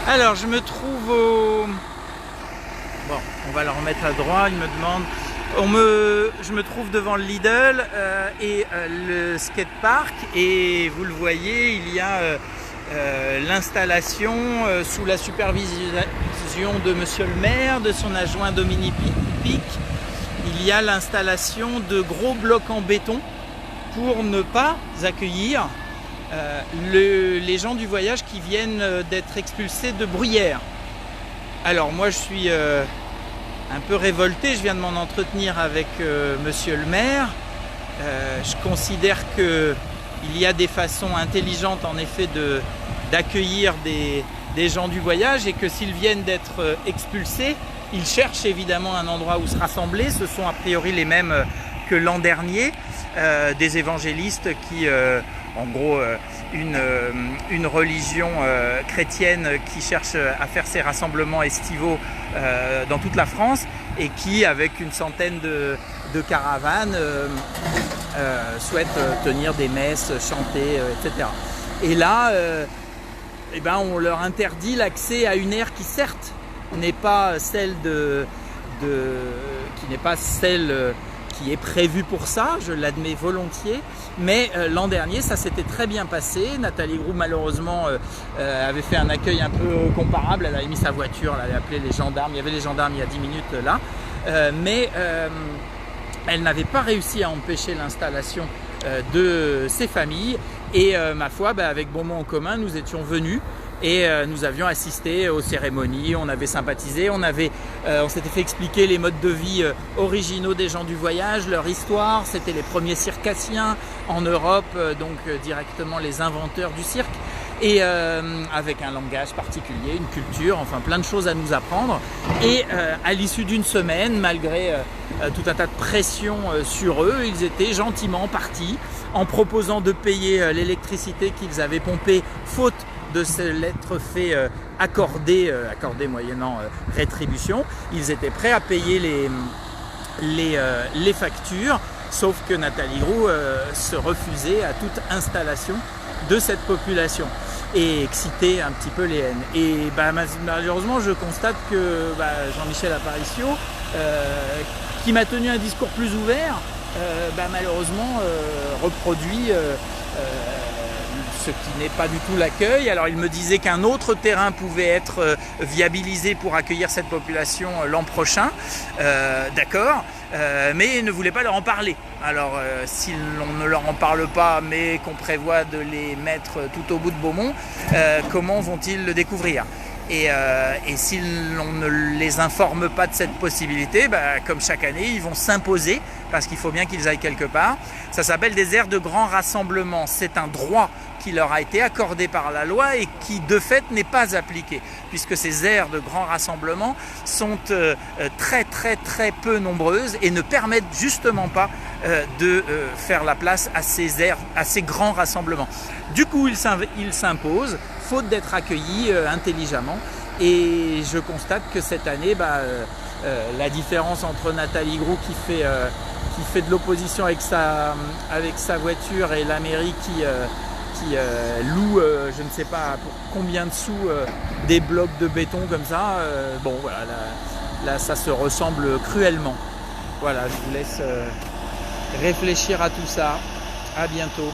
Alors, je me trouve au... Bon, on va le remettre à droite, il me demande... Je me trouve devant le Lidl et le skatepark, et vous le voyez, il y a l'installation sous la supervision de Monsieur le maire, de son adjoint Dominique Pic. Il y a l'installation de gros blocs en béton pour ne pas accueillir les gens du voyage qui viennent d'être expulsés de Bruyères. Alors moi je suis un peu révolté, je viens de m'en entretenir avec Monsieur le maire. Je considère qu'il y a des façons intelligentes en effet d'accueillir des gens du voyage, et que s'ils viennent d'être expulsés, ils cherchent évidemment un endroit où se rassembler. Ce sont a priori les mêmes que l'an dernier, des évangélistes qui, en gros, une religion chrétienne qui cherche à faire ses rassemblements estivaux dans toute la France, et qui, avec une centaine de caravanes, souhaitent tenir des messes, chanter, etc. Et là, on leur interdit l'accès à une aire qui, certes, n'est pas celle qui est prévue pour ça, je l'admets volontiers, mais l'an dernier ça s'était très bien passé. Nathalie Groux malheureusement avait fait un accueil un peu comparable, elle avait mis sa voiture, elle avait appelé les gendarmes, il y avait les gendarmes il y a 10 minutes là, mais elle n'avait pas réussi à empêcher l'installation de ces familles, et ma foi, avec Bon Mot en commun, nous étions venus. Et nous avions assisté aux cérémonies, on avait sympathisé, on s'était fait expliquer les modes de vie originaux des gens du voyage, leur histoire. C'était les premiers circassiens en Europe, donc directement les inventeurs du cirque, et avec un langage particulier, une culture, enfin plein de choses à nous apprendre. Et à l'issue d'une semaine, malgré tout un tas de pression sur eux, ils étaient gentiment partis en proposant de payer l'électricité qu'ils avaient pompée, faute de se l'être fait accorder moyennant rétribution. Ils étaient prêts à payer les factures, sauf que Nathalie Groux se refusait à toute installation de cette population et excitait un petit peu les haines. Et malheureusement, je constate que Jean-Michel Aparicio, qui m'a tenu un discours plus ouvert, malheureusement reproduit ce qui n'est pas du tout l'accueil. Alors il me disait qu'un autre terrain pouvait être viabilisé pour accueillir cette population l'an prochain, d'accord, mais il ne voulait pas leur en parler. Alors si l'on ne leur en parle pas, mais qu'on prévoit de les mettre tout au bout de Beaumont, comment vont-ils le découvrir ? Et si l'on ne les informe pas de cette possibilité, comme chaque année, ils vont s'imposer, parce qu'il faut bien qu'ils aillent quelque part. Ça s'appelle des aires de grand rassemblement. C'est un droit qui leur a été accordé par la loi et qui de fait n'est pas appliqué, puisque ces aires de grand rassemblement sont très très très peu nombreuses et ne permettent justement pas de faire la place à ces grands rassemblements. Du coup, ils s'imposent, faute d'être accueillis intelligemment. Et je constate que cette année, la différence entre Nathalie Groux qui fait de l'opposition avec sa voiture, et la mairie qui loue, je ne sais pas pour combien de sous, des blocs de béton comme ça, là ça se ressemble cruellement. Voilà, je vous laisse réfléchir à tout ça. À bientôt.